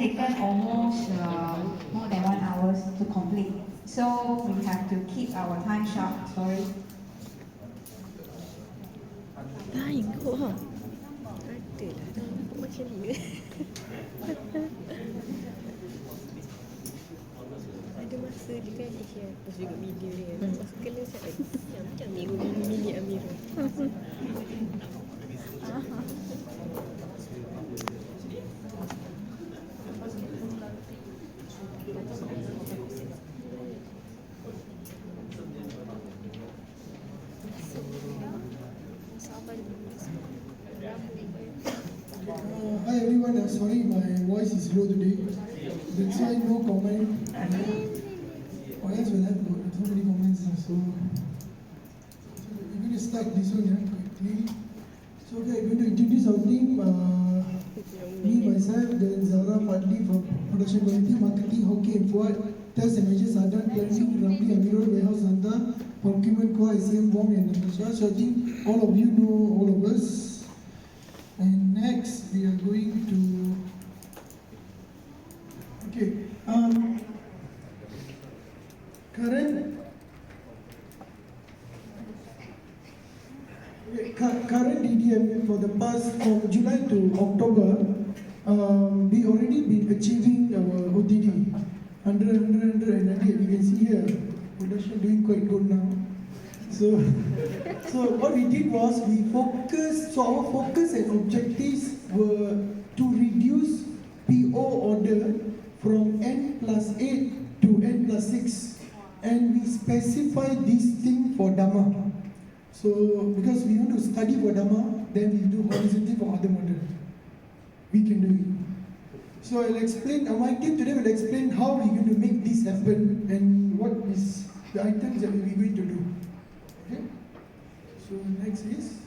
taken almost more than 1 hour to complete. So we have to keep our time sharp. Sorry. Baik kok ha. Ada lah macam ni. Ada masa juga ni share post juga video ni kan. Masa kena cakap macam minggu mini Amira. Hi everyone, sorry my voice is low today. That's why no comment. Or else we'll have so many comments. So we're going to start this one quickly. So okay, I'm going to introduce our team. Me, myself, then Zara Fadli from Production Quality, Marketing, Hockey and Fuad. Test and measures are done. Planning, Ramli, Amirul, Warehouse, Santa, Procurement, Kua, ICM, Wong and Natasha. So I think all of you know all of us. And next we are going to current DDM for the past from July to October. We already been achieving our OTD 100 and 98. You can see here production doing quite good now. So what we did was we focused. So our focus and objectives were to reduce PO order from N+8 to N+6, and we specify this thing for Dhamma. So because we want to study for Dhamma, then we do horizontal for other model. We can do it. So I'll explain. My team today will explain how we're going to make this happen and what is the items that we're going to do. Okay. So next is.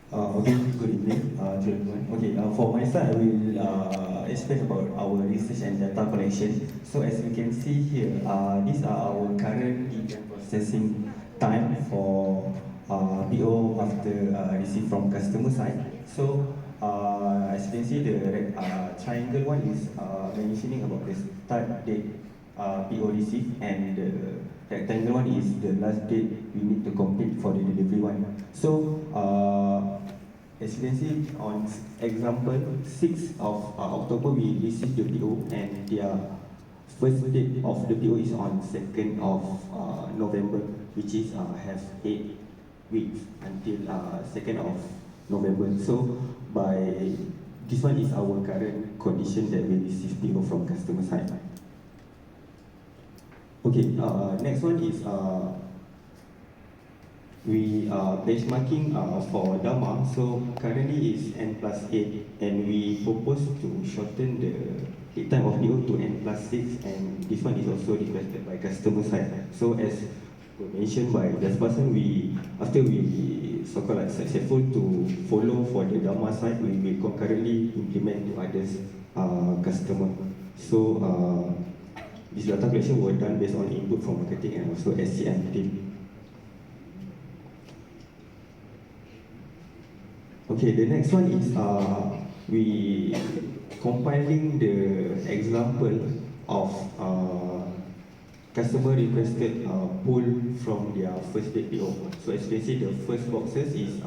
Okay, good evening to everyone. Okay, for my side, I will explain about our research and data collection. So as you can see here, these are our current processing time for PO after received from customer side. So as you can see, the triangle one is mentioning about the start date PO received, and the rectangle one is the last date we need to complete for the delivery one. So as you can see on example 6th of October we received the PO, and their first date of the PO is on 2nd of November, which is have 8 weeks until 2nd of November. So by this one is our current condition that we receive PO from customer side. Okay, next one is we are benchmarking for Dhamma. So currently is N+8, and we propose to shorten the lead time of PO to N+6, and this one is also requested by customer side. So as mentioned by this person, after we so-called like successful to follow for the Dhamma side, we will concurrently implement to others customer. So this data collection was done based on input from marketing and also SCM team. Okay, the next one is we compiling the example of customer requested pull from their first date PO. So as you can see, the first boxes is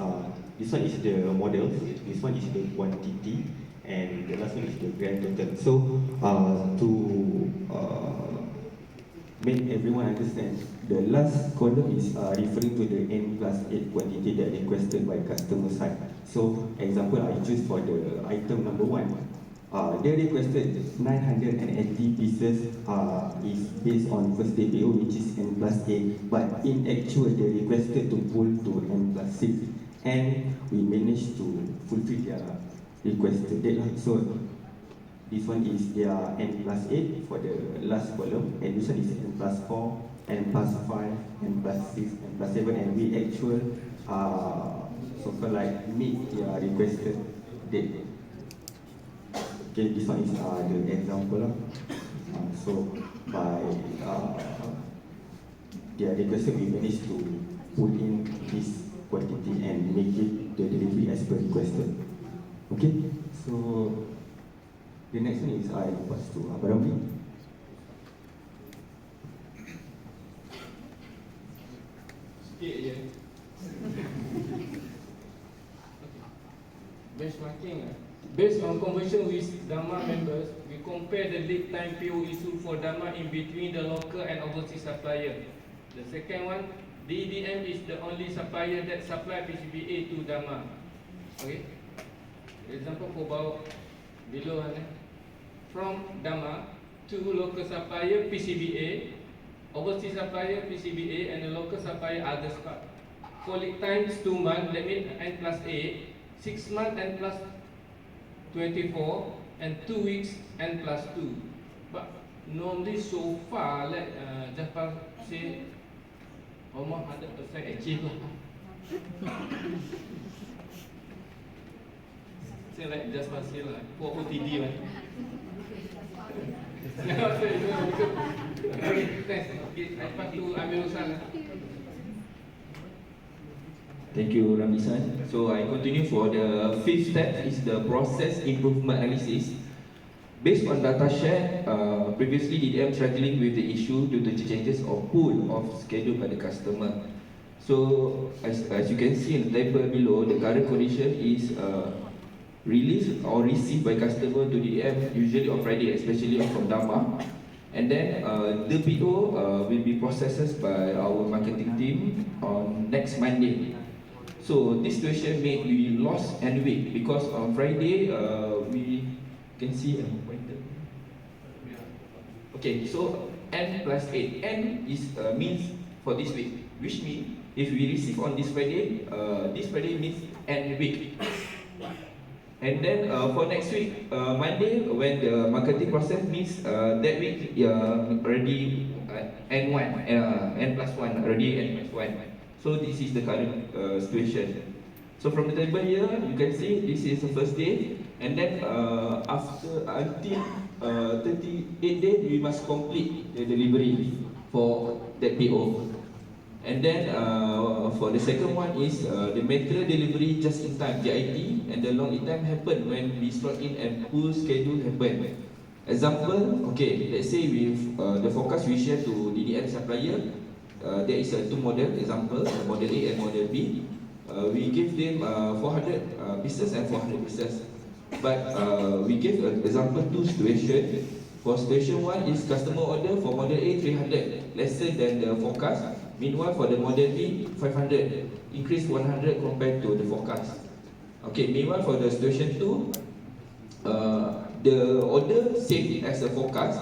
this one is the model, this one is the quantity, and the last one is the grand total. So to make everyone understand, the last column is referring to the N+8 quantity that requested by customer side. So example I choose for the item number 1. They requested 980 pieces is based on first day PO, which is N+8, but in actual they requested to pull to N+6, and we managed to fulfill their requested deadline. So this one is their N+8 for the last column, and this one is N+4, N+5, N+6, N+7, and we actual so-called like meet their requested date. Okay, this one is the example. So by their requested, we managed to put in this quantity and make it the delivery as per requested. Okay. Okay, so the next one is I pass to Abang Ramli. Sikit je. Benchmarking. Based on conversation with Dama members, we compare the lead time PO issue for Dama in between the local and overseas supplier. The second one, DDM is the only supplier that supply PCBA to Dama. Okay. Example for bawah below from Dama to local supplier PCBA, overseas supplier PCBA, and the local supplier others part. For lead time is 2 months, that means N plus 8, 6 months N plus 24, and 2 weeks N plus 2. But normally so far, like Jafar say, almost 100% achieve lah. Say like Jafar say lah, for OTD lah. Okay, thanks. Okay, I pass to Amir Hussan lah. Thank you, Ramisan. So I continue for the fifth step is the process improvement analysis. Based on data shared, previously DDM struggling with the issue due to the changes of pool of schedule by the customer. So as you can see in the table below, the current condition is released or received by customer to DDM usually on Friday, especially from Dama. And then the PO will be processed by our marketing team on next Monday. So this situation made we lost and week because on Friday we can see okay, so N plus 8. N is means for this week, which means if we receive on this Friday means N week. And then for next week, Monday, when the marketing process means that week already N1, N plus 1, already N plus 1. So this is the current situation. So from the table here, you can see this is the first day, and then until 38 days, we must complete the delivery for that PO. And then for the second one is the material delivery just in time, JIT, and the long lead time happen when we slot in and full schedule happen. Example, okay, let's say with the forecast we share to DDM supplier, there is a two model, example, model A and model B. We give them 400 pieces and 400 pieces. But we give an example two situation. For situation 1 is customer order for model A 300, lesser than the forecast. Meanwhile for the model B 500, increase 100 compared to the forecast. Okay, meanwhile for the situation 2, the order same as the forecast.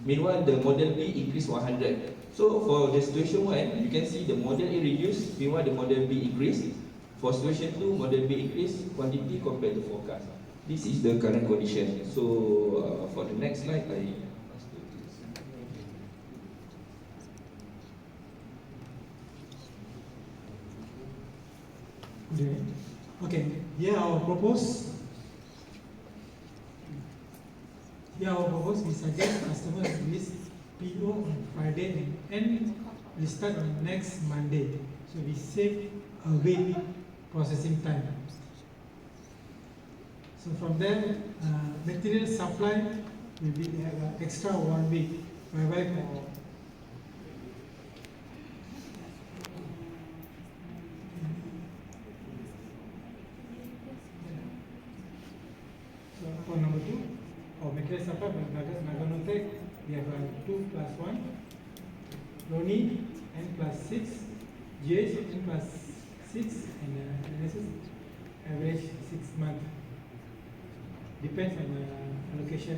Meanwhile the model B increase 100. So for the situation 1, you can see the model A reduced, meanwhile the model B increased. For situation 2, model B increased quantity compared to forecast. This is the current condition. So for the next slide, I pass to this. Okay, here our propose. We suggest customer release PO on Friday and we start on next Monday. So we save a week processing time. So from there, material supply will be extra 1 week. Whereby for number 2, or material supply by Naganotech, we have 2 plus 1, Roni N plus 6, GH N plus 6, and analysis average 6 months. Depends on the allocation.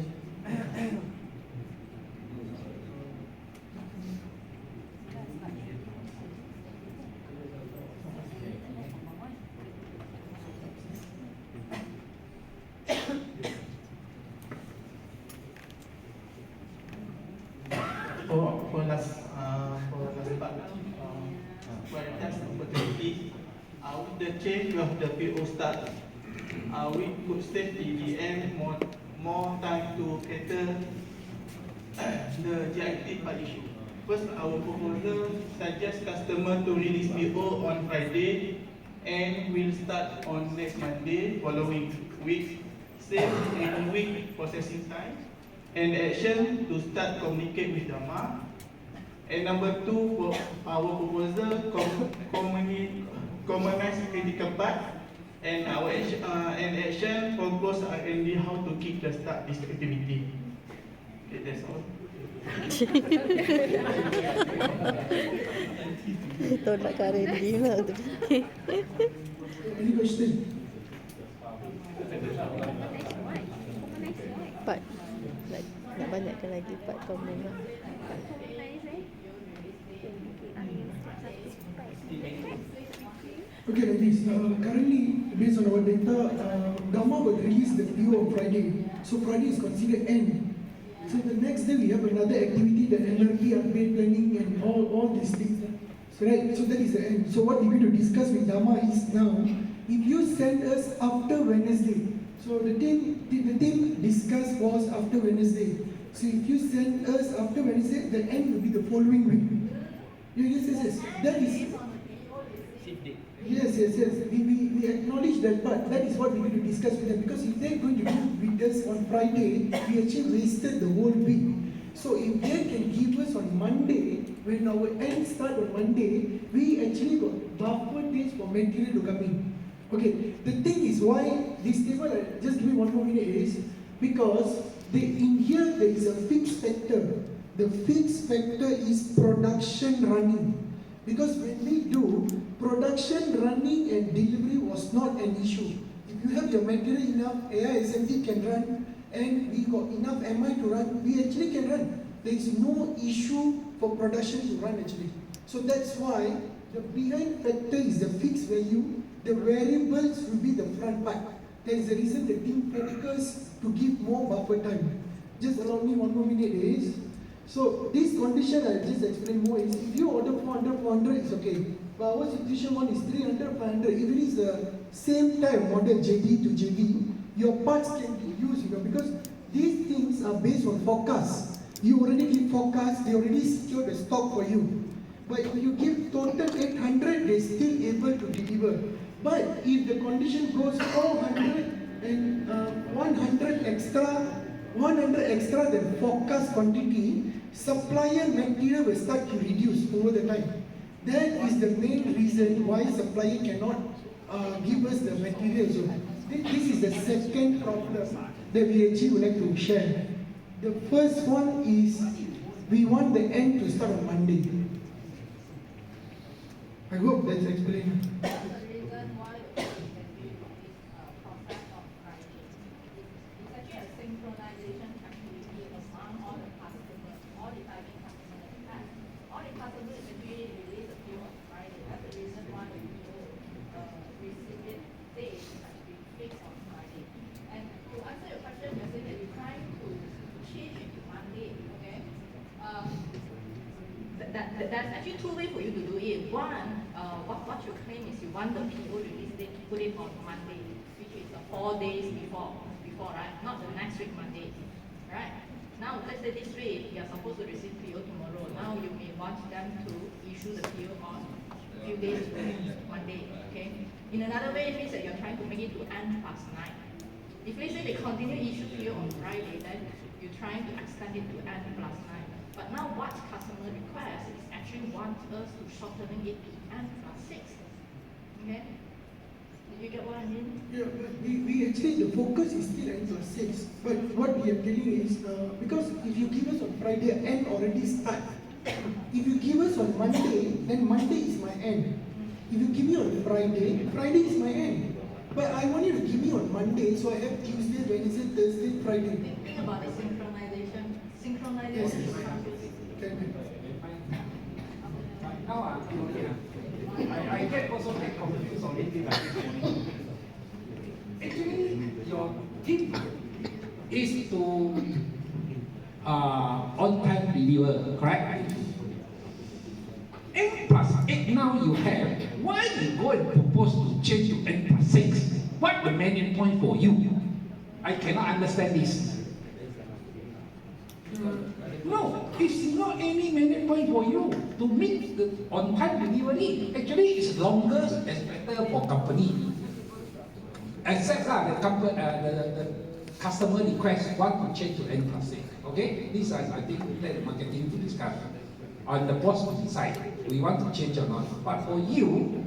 For last part, for just opportunity, with the change of the PO start, we could save DDM more time to cater the GIT part issue. First, our proposal suggests customer to release PO on Friday and will start on next Monday following. week, save every week processing time, and action to start communicate with Dama. And number two, for our proposal, commonize critical part, and our action focus R&D how to keep the start this activity. Okay, that's all. Tolak R&D lah tu. Any question? Part nak banyakkan lagi part komen lah. Okay, like this. Currently, based on our data, Gamma will release the PO on Friday. So Friday is considered end. So the next day we have another activity, the LRP, upgrade planning, and all these things. So, right, so that is the end. So what we're going to discuss with Gamma is now, if you send us after Wednesday, so the team discussed was after Wednesday. So if you send us after Wednesday, the end will be the following week. Yes. That is. Yes. We acknowledge that part. That is what we need to discuss with them, because if they're going to do with us on Friday, we actually wasted the whole week. So if they can give us on Monday, when our end start on Monday, we actually got buffer days for material to come in. Okay, the thing is why this table, just give me 1 more minute, is because in here there is a fixed factor. The fixed factor is production running. Because when we do, production running and delivery was not an issue. If you have your material enough, AI SMT can run, and we got enough MI to run, we actually can run. There is no issue for production to run actually. So that's why the behind factor is the fixed value, the variables will be the front part. That is the reason the team focus to give more buffer time. Just allow me 1 more minute is, so this condition I'll just explain more is, if you order 400, it's okay. But our situation one is 300, 500. If it is the same time model JD to JD, your parts can be used, because these things are based on forecast. You already give forecast, they already secure the stock for you. But if you give total 800, they're still able to deliver. But if the condition goes 400 and 100 extra than forecast quantity, supplier material will start to reduce over the time. That is the main reason why supplier cannot give us the material. So this is the second problem that we actually would like to share. The first one is we want the end to start on Monday. I hope that's explained. There's actually 2 ways for you to do it. One, what you claim is you want the PO release date to put it on Monday, which is 4 days before, right? Not the next week Monday, right? Now, let's say this week you are supposed to receive PO tomorrow. Now you may want them to issue the PO on a few days to Monday, okay? In another way, it means that you're trying to make it to N+9. If let's say they continue issue PO on Friday, then you're trying to extend it to N+9. But now what customer requests is actually want us to shorten it to N+6. Okay? Did you get what I mean? Yeah, but we actually, the focus is still N+6. But what we are telling is, because if you give us on Friday, N already start. If you give us on Monday, then Monday is my end. If you give me on Friday, Friday is my end. But I want you to give me on Monday, so I have Tuesday, Wednesday, Thursday, Friday. Think about the synchronization. Yes. Now, I get also get confused on it. Actually, your tip is to on-time deliver, correct? N+8 now you have. Why you go and propose to change to N+6? What the main point for you? I cannot understand this. No, it's not any main point for you to meet the on-time delivery. Actually, it's longer and better for company. accept the customer request want to change to N+6. Okay, this I think we let the marketing to discuss. On the boss will decide we want to change or not. But for you,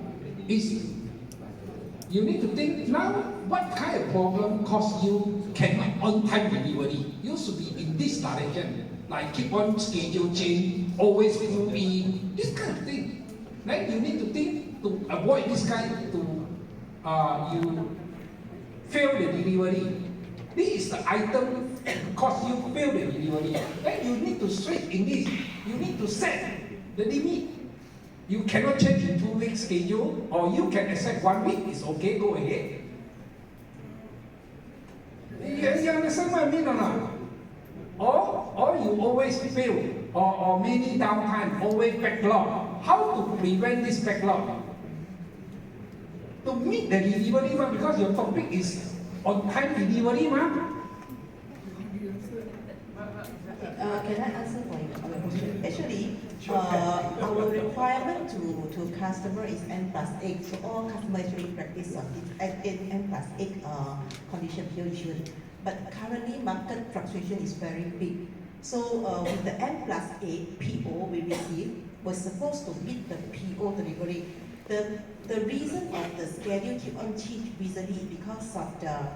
you need to think now what kind of problem cause you cannot on time delivery. You should be in this direction, like keep on schedule change, always fill in, this kind of thing. Then you need to think to avoid this kind to you fail the delivery. This is the item cause you fail the delivery. Then you need to switch in this. You need to set the limit. You cannot change in 2 weeks schedule, or you can accept 1 week. It's okay. Go ahead. You understand what I mean or not? Or you always fail, or many downtime, always backlog. How to prevent this backlog? To meet the delivery, because your topic is on time delivery, Can I answer for your question? Actually, our requirement to customer is N+8, so all customers actually practice on N+8 condition PO issuance. But currently, market fluctuation is very big. So with the N+8 PO we received, was supposed to meet the PO delivery. The reason of the schedule keep on change recently because of the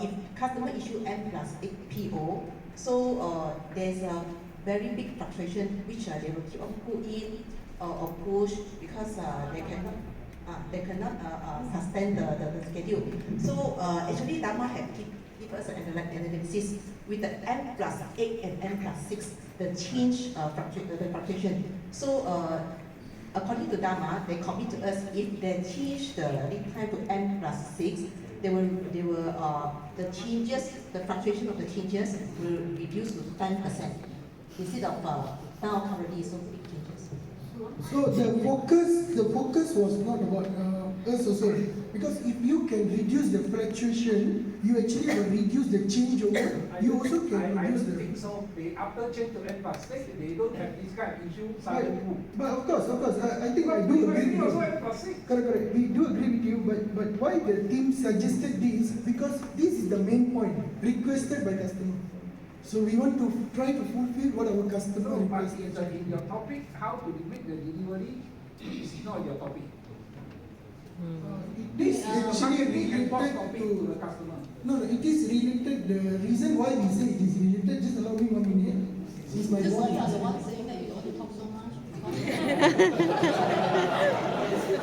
if customer issue N+8 PO, so there's a very big fluctuation which they will keep on put in or push because they cannot sustain the schedule. So actually Dharma have give us an analysis with the N+8 and N+6 the change the fluctuation. So according to Dharma, they commit to us if they change the lead time to N+6, the changes, the fluctuation of the changes will reduce to 10% instead of now currently so big changes. So the focus was not about us also, because if you can reduce the fluctuation, you actually will reduce the changeover. You also can reduce the. Think so. They after change to N+6, they don't have this kind of issue. But of course, I think I do agree with you. Correct. We do agree with you, but why the team suggested this? Because this is the main point requested by customer. So we want to try to fulfill what our customer requested. In your topic, how to make the delivery is not your topic. This actually related to the customer. No, it is related. The reason why we say it is related, just allow me 1 minute. Since my Just boss. so you are the one saying that you don't want to talk so much.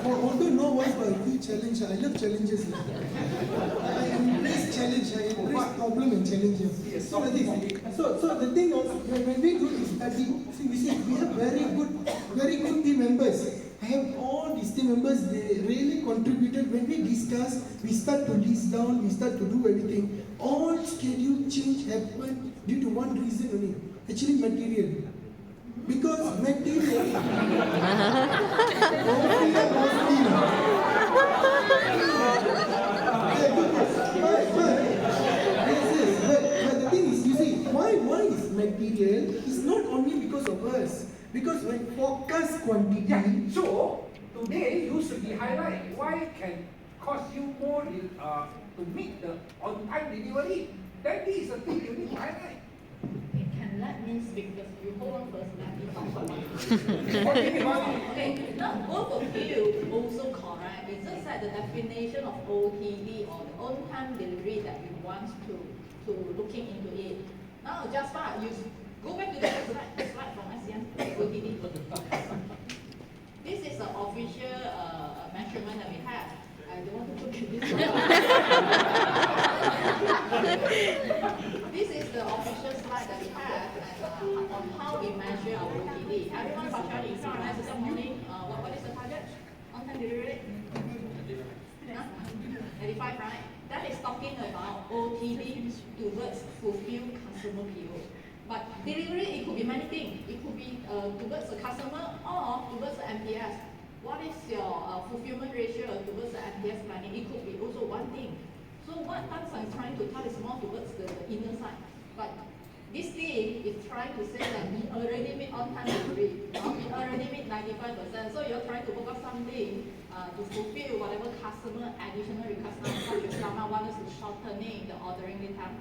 Although no voice, but I feel challenge. I love challenges. I embrace challenge. I embrace problem and challenges. So the thing was, when we do this study, we have very good team members. I have all these team members, they really contributed. When we discuss, we start to list down, we start to do everything. All schedule change happened due to one reason only, actually material. Because material, but the thing is, you see, why is material? It's not only because of us. Because when forecast quantity, So today you should be highlight why can cost you more to meet the on time delivery. That is the thing you need to highlight. You can let me speak first. You hold on first, let me talk first. Okay, now both of you also correct. It's just like the definition of OTD or the on-time delivery that you want to looking into it. Now, just far, you go back to the slide from SCM OTD. This is the official measurement that we have. I don't want to look at this one. This is the official slide that we have on how we measure our OTD. Everyone partially in class this morning. What is the target? On-time delivery rate? 85, right? That is talking about OTD towards fulfill customer PO. But delivery, it could be many things. It could be towards the customer or towards the MPS. What is your fulfillment ratio towards the MPS planning? It could be also one thing. So what Tansan is trying to tell is more towards the inner side. But this thing is trying to say that we already made on-time delivery. We already made 95%. So you're trying to work out something to fulfill whatever customer additional request, such as Dharma want us to shortening the ordering lead time.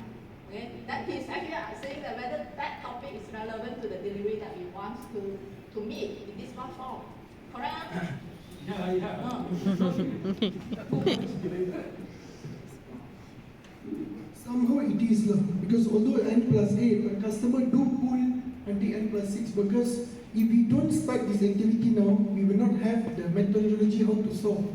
Okay, that is actually saying that whether that topic is relevant to the delivery that we want to meet in this platform. Correct? Somehow it is lah, because although N+8, a customer do pull until N+6, because if we don't start this activity now, we will not have the methodology how to solve.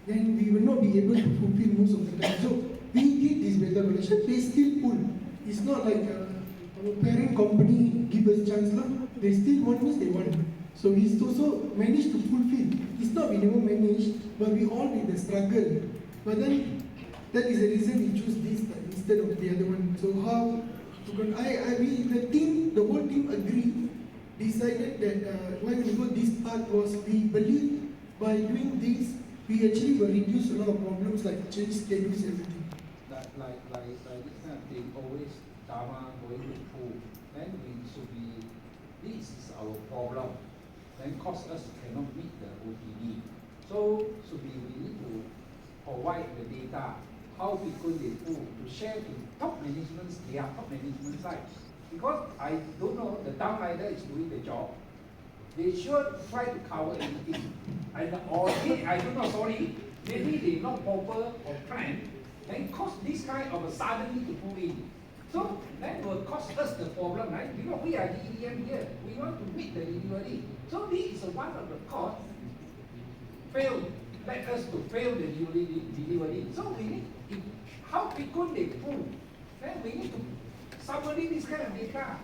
Then we will not be able to fulfill most of the time. So we did this methodology, they still pull. It's not like our parent company give us chance lah. They still want us, they want. So we also managed to fulfill. It's not we never managed, but we all did the struggle. But then that is the reason we choose this instead of the other one. So how to go? The whole team agreed, decided that when we go this part was we believe by doing this we actually will reduce a lot of problems like change schedules, everything. Like this kind of thing, always Dharma going to pool, then we should be, this is our problem, then cause us cannot meet the OTD. So should be we need to provide the data, how frequent they pool, to share to top management, their top management side. Because I don't know, the downrider is doing the job, they should try to cover everything. Or I don't know, sorry, maybe they not proper or plan, then cause this kind of a suddenly to pull in. So that will cost us the problem, right? Because we are DDM here, we want to meet the delivery. So this is one of the cause, let us to fail the delivery. So we need, how frequent they pull, then we need to summary this kind of data.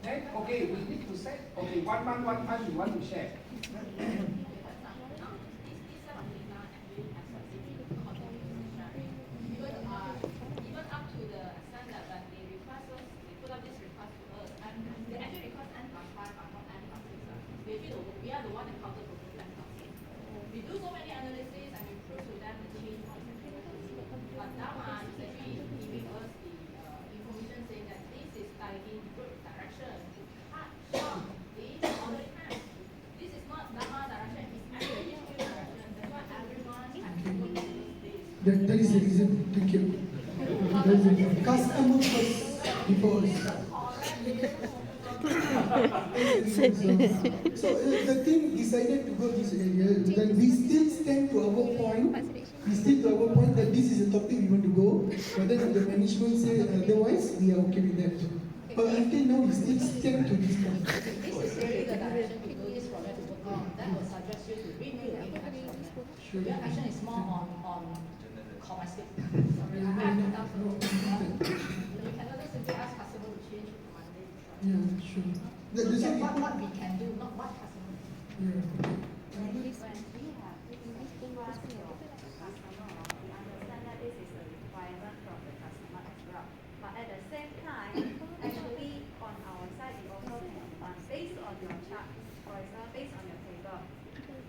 Then, okay, we need to set, okay, 1 month, 1 time we want to share. That is the reason. Thank you. That is the reason. Customer first before us. So the team decided to go this area. Then we still stand to our point. We still to our point that this is a topic we want to go. But then the management said otherwise, we are okay with that. But until now, we still stand to this point. This is really the direction to do this project to work on. That will suggest you to review the action. Sure. Your action is more on commercial. You cannot just simply ask customer to change to Monday. Yeah, sure. Look at what we can do, not what customer. Yeah. When we have request your customer, we understand that this is a requirement from the customer as well. But at the same time, actually on our side, we also can based on your chart, for example, based on your table,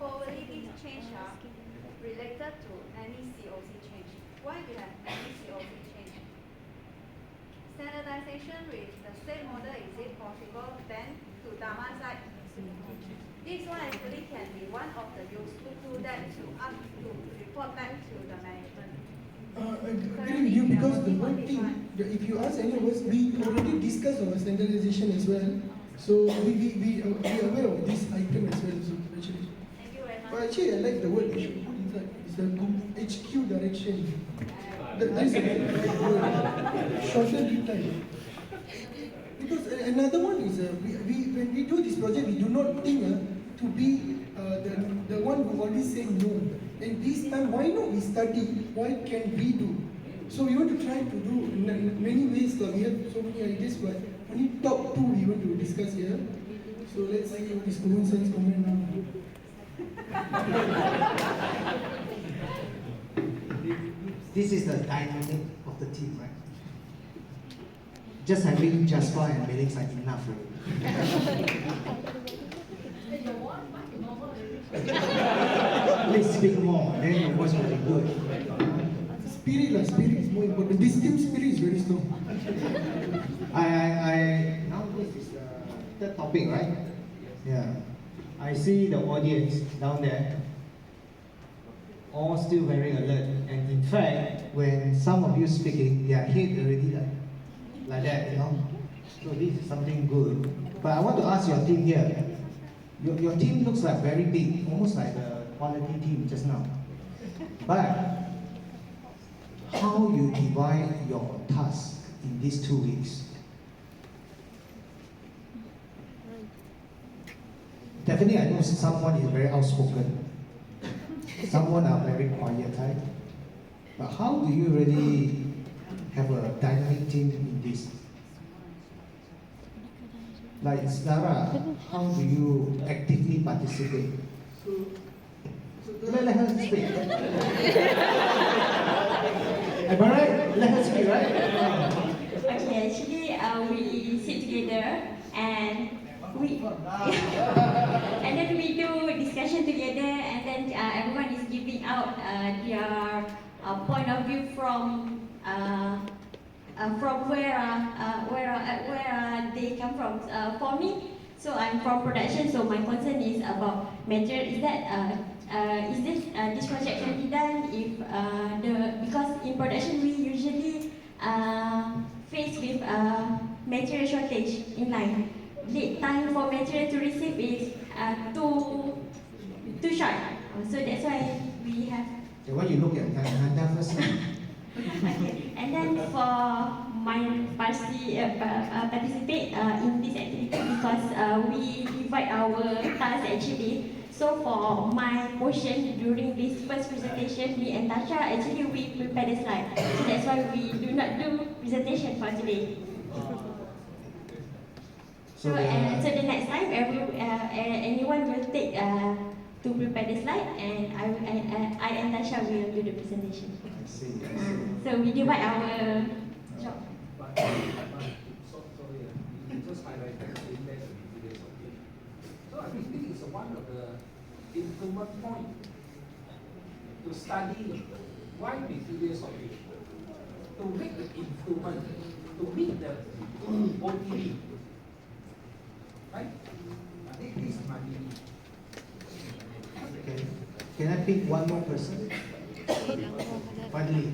probably this change related to any COC change. Why we have any COC change? Standardization with the same model, is it possible then to Dharma side? This one actually can be one of the useful tools that to report back to the management. I agree with you because the one thing, if you ask any of us, we already discussed our standardization as well. So we are aware of this item as well. So actually, Thank you very much. but actually I like the word we should put inside. It's the HQ direction. That is a right word. Shorter lead time. Because another one is when we do this project, we do not think to be the one who always say no. And this time, why not we study? Why can we do? So we want to try to do in many ways. We have so many ideas, but only top two we want to discuss here. So let's see what is common sense comment now. This is the dynamic of the team, right? Just having Jasper and Melix are enough, right? Please speak more, then your voice will be good. Spirit is more important. This team spirit is very strong. Now this is the third topic, right? Yeah. I see the audience down there. all still very alert. And in fact, when some of you speaking, their head already like that, you know. So this is something good. But I want to ask your team here. Your team looks like very big, almost like the quality team just now. But how you divide your task in these 2 weeks? Definitely, I know someone is very outspoken. Someone are very quiet type. But how do you really have a dynamic team in this? Like Sarah, how do you actively participate? Let her speak. Am I right? Let her speak, right? Okay, actually, we sit together and we and then we do discussion together, and then everyone is giving out their point of view from where they come from. For me, so I'm from production, so my concern is about material. Is this project can be done if because in production we usually face with material shortage in line. Lead time for material to receive is too short. So that's why we have. Okay, why you look at Nanda first? Okay. And then for my participate in this activity because we divide our tasks actually. So for my portion during this first presentation, me and Tasha actually we prepare the slide. So that's why we do not do presentation for today. So the next time, anyone will take to prepare the slide, and I and Tasha will do the presentation. I see. So we divide our job. Sorry, you just highlighted the index of today's topic. So I think this is one of the improvement point to study why we do this topic. To make the improvement, to meet the OTD. Right? I think this is my meaning. Okay. Can I pick one more person? Fadli.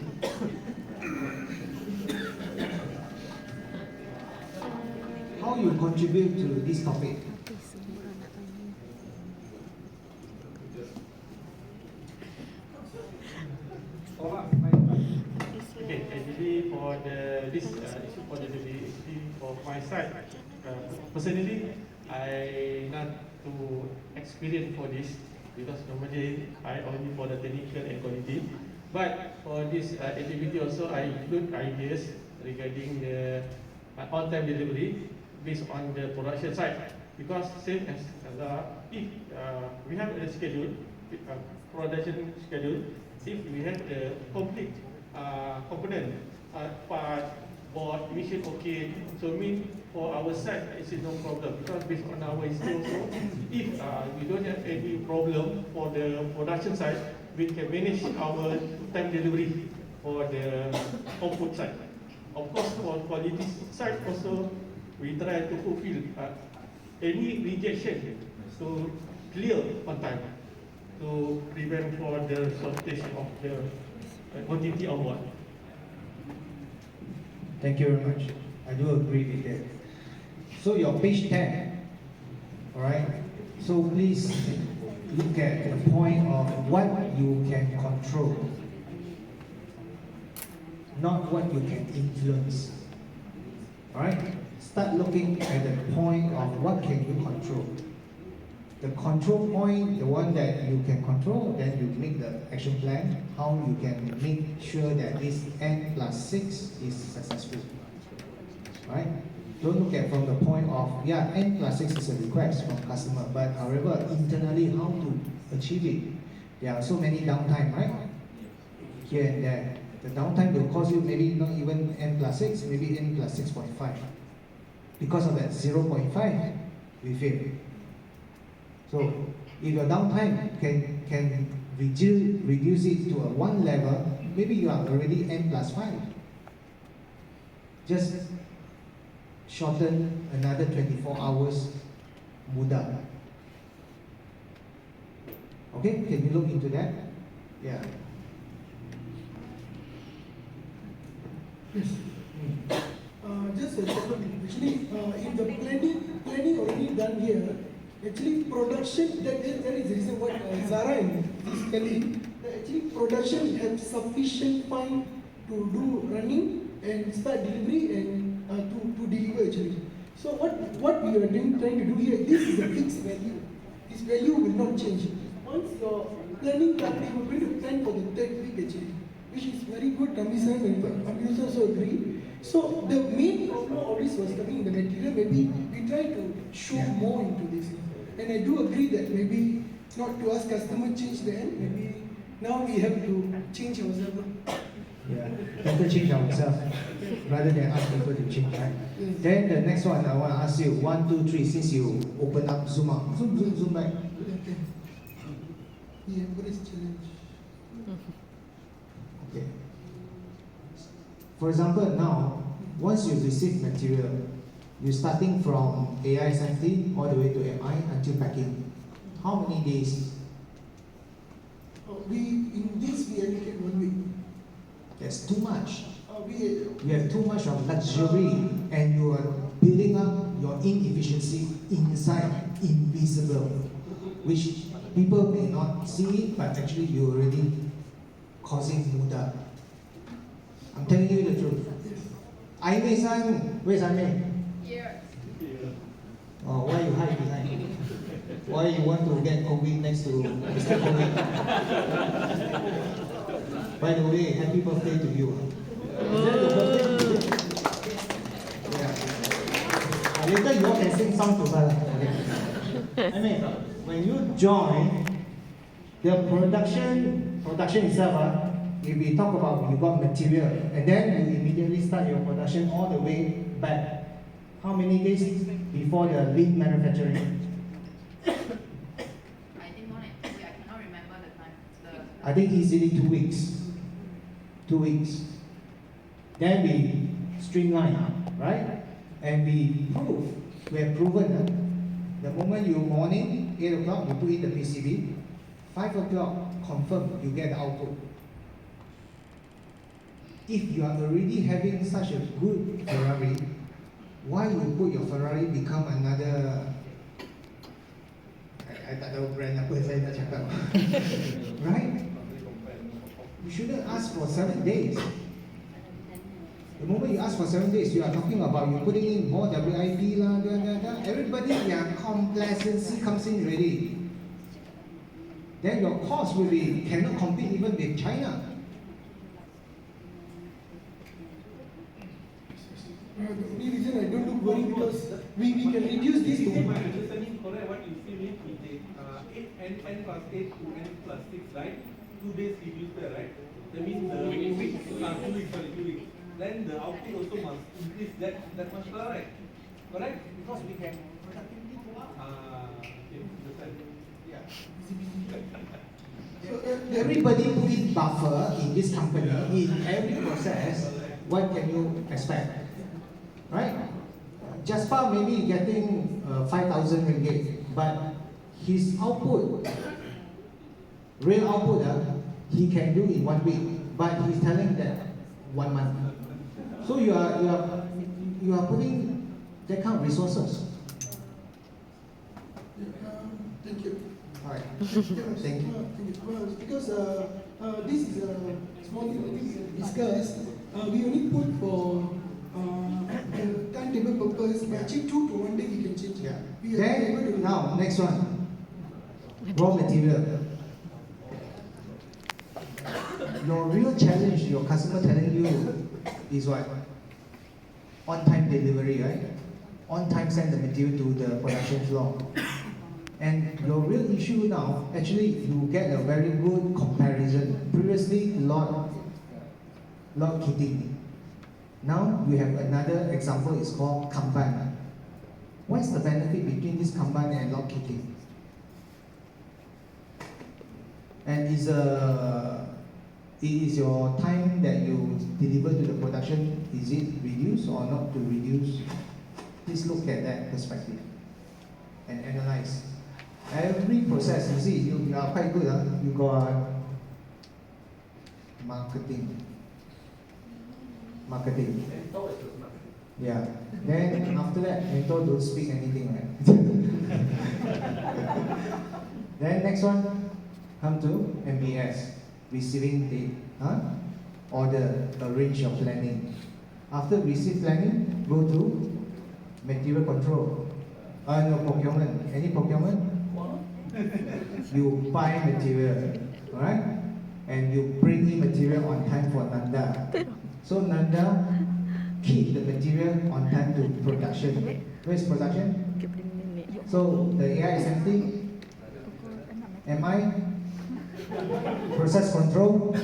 How you contribute to this topic? Okay, actually for this issue for the delivery for my side, personally, I not too experienced for this because normally I only for the technical and quality. But for this activity also, I include ideas regarding the on-time delivery based on the production side. Because same as if we have a schedule, production schedule, if we have the complete component, part, board, emission okay, so mean for our side, it's no problem because based on our history also, if we don't have any problem for the production side, we can manage our time delivery for the output side. Of course, for quality side also, we try to fulfill any rejection to clear on time to prevent for the shortage of the quantity of what. Thank you very much. I do agree with that. So your page 10, all right? So please look at the point of what you can control, not what you can influence. All right? Start looking at the point of what can you control. The control point, the one that you can control, then you make the action plan, how you can make sure that this N+6 is successful. Right? Don't look at from the point of, yeah, N+6 is a request from customer, but however, internally, how to achieve it? There are so many downtime, right? Here and there. The downtime will cause you maybe not even N+6, maybe N+6.5. Because of that 0.5, we fail. So if your downtime can reduce it to a 1 level, maybe you are already N+5. Just shorten another 24 hours, mudah. Okay, can you look into that? Yeah. Yes. Just a second. Actually, in the planning already done here. Actually, production, that is the reason what Zara is telling, that actually production have sufficient time to do running and start delivery and to deliver actually. So what we are trying to do here, this is a fixed value. This value will not change. Once your planning done, we are going to plan for the third week actually, which is very good. Kami-san and Amir also agree. So the main problem always was coming in the material. Maybe we try to show more into this. And I do agree that maybe not to ask customer change the end, maybe now we have to change ourselves. Yeah, better change ourselves rather than ask people to change, right? Then the next one I want to ask you, 1, 2, 3, since you open up, zoom out, zoom back. Okay. We embrace challenge. Okay. For example, now, once you receive material, you're starting from AI sampling all the way to MI until packing. How many days? In this we allocate 1 week. That's too much. We You have too much of luxury and you are building up your inefficiency inside, invisible, which people may not see it, but actually you're already causing muda. I'm telling you the truth. Aimei-san, where's Aimei? Here. Oh, why you hide behind? Why you want to get COVID next to Mr. COVID? By the way, happy birthday to you. Is that your birthday? Yeah. Later you all can sing song to her. Okay. I mean, when you join, the production itself, if we talk about you got material, and then you immediately start your production all the way back. How many days before the lean manufacturing? I think more than 2 weeks. I cannot remember the time. I think easily 2 weeks. 2 weeks. Then we streamline, right? And we prove. We have proven the moment you morning, 8 o'clock, you put in the PCB, 5 o'clock, confirm you get the output. If you are already having such a good Ferrari, why you put your Ferrari become another? I tak tahu brand apa saya nak cakap. Right? You shouldn't ask for 7 days. The moment you ask for 7 days, you are talking about you putting in more WIP lah, everybody yang complacency comes in already. Then your cost will be cannot compete even with China. The only reason I don't look worried because we can reduce this to my understanding correct, what you see means we take n plus 8 to n plus 6, right? 2 days reduced there, right? That means the 2 weeks. Then the output also must increase that much, right? Correct? Because we can productivity go up. Okay, understand. Yeah. So everybody put in buffer in this company, in every process. What can you expect? Right? Jasper may be getting 5,000 ringgit, but his output, real output, he can do in 1 week, but he's telling that 1 month. So you are putting that kind of resources. Thank you. All right. Thank you. Because this is a small thing we discussed. We only put for the timetable purpose, but actually 2 to 1 day we can change. Yeah. We are able to Then do now next one, raw material. Your real challenge, your customer telling you is what? On time delivery, right? On time send the material to the production floor. And your real issue now, actually you get a very good comparison. Previously, lot kitting. Now you have another example, it's called Kanban. What's the benefit between this Kanban and lot kitting? And is your time that you deliver to the production, is it reduced or not to reduce? Please look at that perspective and analyze. Every process, you see, you are quite good. You got Marketing. Yeah. Then after that, mentor don't speak anything, right? Then next one, come to MBS, receiving the order, arrange your planning. After receive planning, go to material control. No, procurement. Any procurement? You buy material, alright? And you bring in material on time for Nanda. So Nanda keep the material on time to production. Where is production? So the AI is empty. MI? Process control?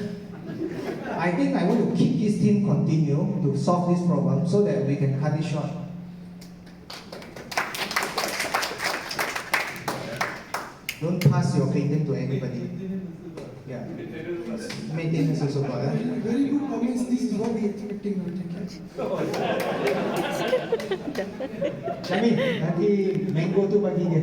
I think I want to keep this team continue to solve this problem so that we can cut it short. Don't pass your credit to anybody. Yeah. Maintenance also got. Very good comments. This is what we expecting. Jamin, nanti mango tu bagi dia.